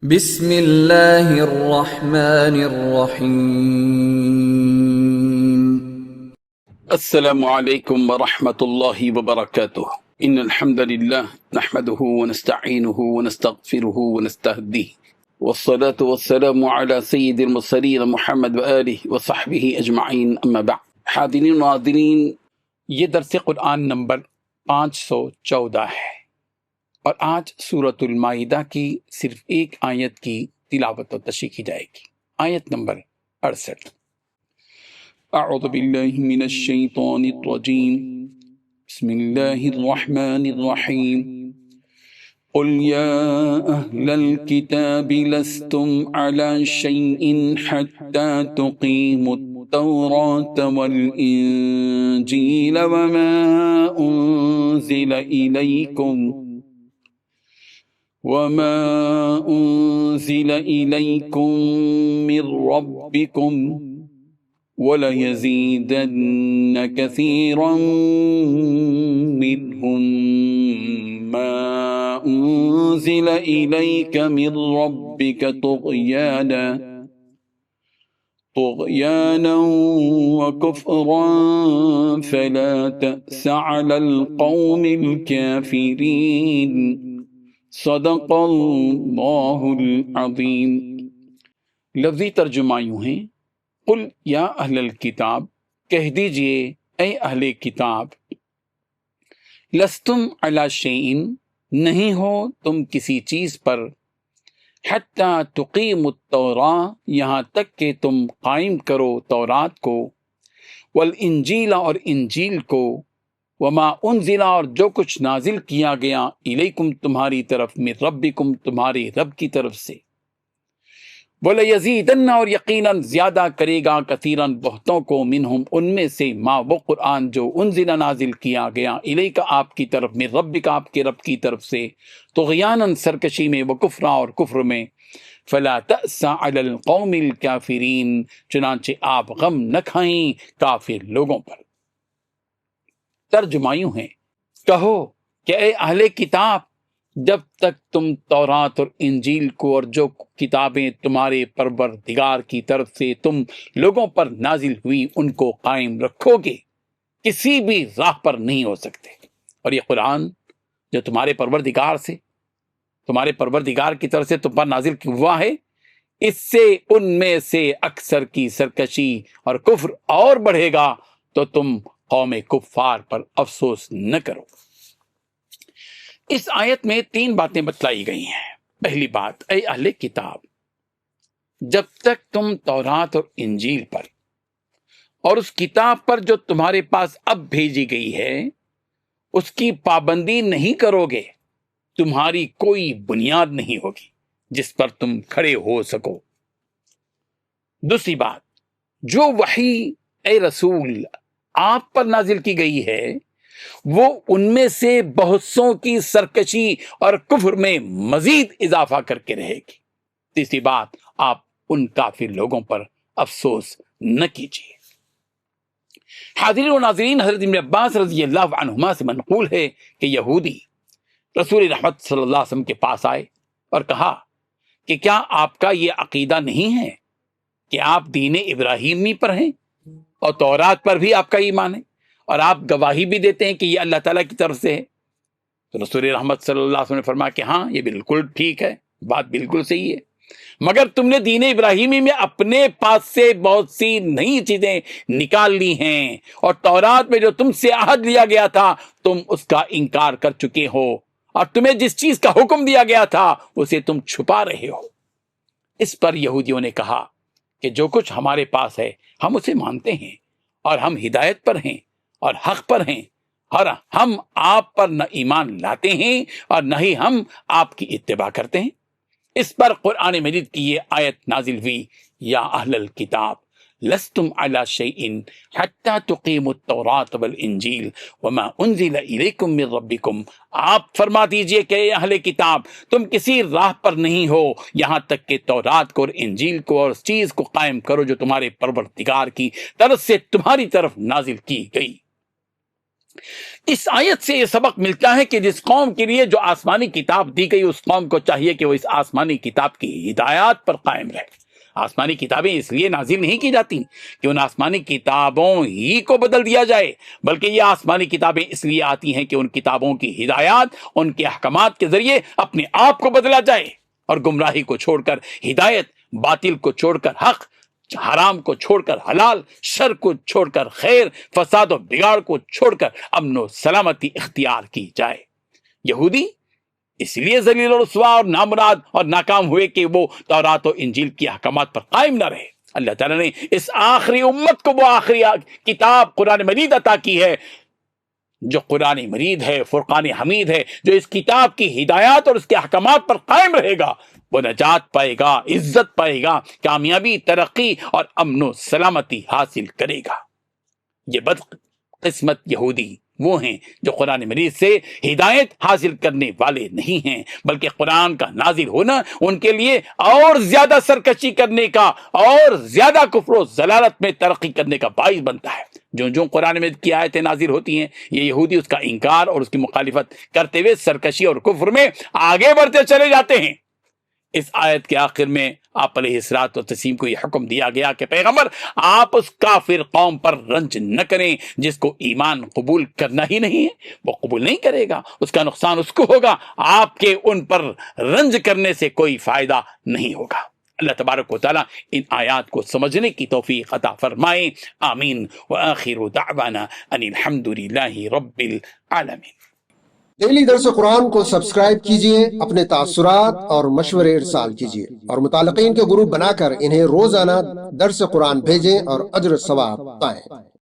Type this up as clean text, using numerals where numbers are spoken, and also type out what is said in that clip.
بسم اللہ الرحمن الرحیم۔ السلام علیکم ورحمۃ اللہ وبرکاتہ۔ ان الحمد للہ نحمده ونستعینه ونستغفره ونستهدیه والصلاة والسلام على سید المرسلین محمد وآلہ وصحبہ اجمعین، اما بعد۔ حاضرین و ناظرین، یہ درس قرآن نمبر 514 ہے، اور آج سورۃ المائدہ کی صرف ایک آیت کی تلاوت و تشریح کی جائے گی، آیت نمبر 68۔ اعوذ باللہ من الشیطان الرجیم، بسم اللہ الرحمن الرحیم۔ قل یا اہل الکتاب لستم علی شیء حتی تقیموا التوراة والانجیل وما انزل إليكم من ربكم وَلَيَزِيدَنَّ كَثِيرًا مِّنْهُم مَّا أُنزِلَ إِلَيْكَ مِن رَّبِّكَ طُغْيَانًا وَكُفْرًا فَلَا تَأْسَ عَلَى الْقَوْمِ الْكَافِرِينَ۔ صدق اللہ العظیم۔ لفظی ترجمہ یوں ہیں، قل یا اہل الکتاب، کہہ دیجئے اے اہل کتاب، لستم علی شیء، نہیں ہو تم کسی چیز پر، حتی تقیموا التوراة، یہاں تک کہ تم قائم کرو تورات کو، والانجیل، اور انجیل کو، وما انزل، اور جو کچھ نازل کیا گیا، الیکم تمہاری طرف، من ربکم تمہارے رب کی طرف سے، وَلَيَزِيدَنَّ، اور یقیناً زیادہ کرے گا، کثیراً بہتوں کو، منہم ان میں سے، ما وہ قرآن جو انزل نازل کیا گیا، الیک آپ کی طرف، من ربک آپ کے رب کی طرف سے، طغیاناً سرکشی میں، وکفرا اور کفر میں، فلا تأس علی القوم الکافرین، چنانچہ آپ غم نہ کھائیں کافر لوگوں پر۔ ترجمہ یوں ہے، کہو کہ اے اہل کتاب، جب تک تم تورات اور انجیل کو اور جو کتابیں تمہارے پروردگار کی طرف سے تم لوگوں پر نازل ہوئی ان کو قائم رکھو گے، کسی بھی راہ پر نہیں ہو سکتے۔ اور یہ قرآن جو تمہارے پروردگار کی طرف سے تم پر نازل ہوا ہے، اس سے ان میں سے اکثر کی سرکشی اور کفر اور بڑھے گا، تو تم قوم کفار پر افسوس نہ کرو۔ اس آیت میں 3 باتیں بتلائی گئی ہیں۔ پہلی بات، اے اہل کتاب، جب تک تم تورات اور انجیل پر اور اس کتاب پر جو تمہارے پاس اب بھیجی گئی ہے اس کی پابندی نہیں کرو گے، تمہاری کوئی بنیاد نہیں ہوگی جس پر تم کھڑے ہو سکو۔ دوسری بات، جو وحی اے رسول آپ پر نازل کی گئی ہے وہ ان میں سے بہت سوں کی سرکشی اور کفر میں مزید اضافہ کر کے رہے گی۔ تیسری بات، آپ ان کافر لوگوں پر افسوس نہ کیجیے۔ حاضرین و ناظرین، حضرت ابن عباس رضی اللہ عنہما سے منقول ہے کہ یہودی رسول رحمت صلی اللہ علیہ وسلم کے پاس آئے اور کہا کہ کیا آپ کا یہ عقیدہ نہیں ہے کہ آپ دین ابراہیمی پر ہیں اور تورات پر بھی آپ کا ایمان ہے، اور آپ گواہی بھی دیتے ہیں کہ یہ اللہ تعالیٰ کی طرف سے ہے؟ تو رسول رحمت صلی اللہ علیہ وسلم نے فرمایا کہ ہاں، یہ بالکل ٹھیک ہے، بات بالکل صحیح ہے، مگر تم نے دین ابراہیمی میں اپنے پاس سے بہت سی نئی چیزیں نکال لی ہیں، اور تورات میں جو تم سے عہد لیا گیا تھا تم اس کا انکار کر چکے ہو، اور تمہیں جس چیز کا حکم دیا گیا تھا اسے تم چھپا رہے ہو۔ اس پر یہودیوں نے کہا کہ جو کچھ ہمارے پاس ہے ہم اسے مانتے ہیں، اور ہم ہدایت پر ہیں اور حق پر ہیں، اور ہم آپ پر نہ ایمان لاتے ہیں اور نہ ہی ہم آپ کی اتباع کرتے ہیں۔ اس پر قرآن مجید کی یہ آیت نازل ہوئی، یا اہل الکتاب لستم علی شیء حتی تقیموا التوراة والانجیل وما انزل الیکم من ربکم۔ آپ فرما دیجئے کہ اے اہل کتاب، تم کسی راہ پر نہیں ہو یہاں تک کہ تورات کو اور انجیل کو اور اس چیز کو قائم کرو جو تمہارے پروردگار کی طرف سے تمہاری طرف نازل کی گئی۔ اس آیت سے یہ سبق ملتا ہے کہ جس قوم کے لیے جو آسمانی کتاب دی گئی اس قوم کو چاہیے کہ وہ اس آسمانی کتاب کی ہدایات پر قائم رہے۔ آسمانی کتابیں اس لیے نازل نہیں کی جاتی کہ ان آسمانی کتابوں ہی کو بدل دیا جائے، بلکہ یہ آسمانی کتابیں اس لیے آتی ہیں کہ ان کتابوں کی ہدایات ان کے احکامات کے ذریعے اپنے آپ کو بدلا جائے، اور گمراہی کو چھوڑ کر ہدایت، باطل کو چھوڑ کر حق، حرام کو چھوڑ کر حلال، شر کو چھوڑ کر خیر، فساد و بگاڑ کو چھوڑ کر امن و سلامتی اختیار کی جائے۔ یہودی اس لیے ذلیل و رسوا اور نامراد اور ناکام ہوئے کہ وہ تورات و انجیل کی احکامات پر قائم نہ رہے۔ اللہ تعالیٰ نے اس آخری امت کو وہ آخری کتاب قرآن مجید عطا کی ہے جو قرآن مجید ہے، فرقان حمید ہے، جو اس کتاب کی ہدایات اور اس کے احکامات پر قائم رہے گا وہ نجات پائے گا، عزت پائے گا، کامیابی، ترقی اور امن و سلامتی حاصل کرے گا۔ یہ بدقسمت یہودی وہ ہیں جو قرآن مجید سے ہدایت حاصل کرنے والے نہیں ہیں، بلکہ قرآن کا نازل ہونا ان کے لیے اور زیادہ سرکشی کرنے کا اور زیادہ کفر و ضلالت میں ترقی کرنے کا باعث بنتا ہے۔ جو قرآن مجید کی آیتیں نازل ہوتی ہیں یہ یہودی اس کا انکار اور اس کی مخالفت کرتے ہوئے سرکشی اور کفر میں آگے بڑھتے چلے جاتے ہیں۔ اس آیت کے آخر میں آپ علیہ الصلوۃ والتسلیم کو یہ حکم دیا گیا کہ پیغمبر آپ اس کافر قوم پر رنج نہ کریں جس کو ایمان قبول کرنا ہی نہیں ہے، وہ قبول نہیں کرے گا، اس کا نقصان اس کو ہوگا، آپ کے ان پر رنج کرنے سے کوئی فائدہ نہیں ہوگا۔ اللہ تبارک و تعالیٰ ان آیات کو سمجھنے کی توفیق عطا فرمائے، آمین۔ وآخر دعوانا ان الحمد للہ رب العالمین۔ ڈیلی درس قرآن کو سبسکرائب کیجئے، اپنے تاثرات اور مشورے ارسال کیجئے، اور متعلقین کے گروپ بنا کر انہیں روزانہ درس قرآن بھیجیں اور اجر ثواب پائیں۔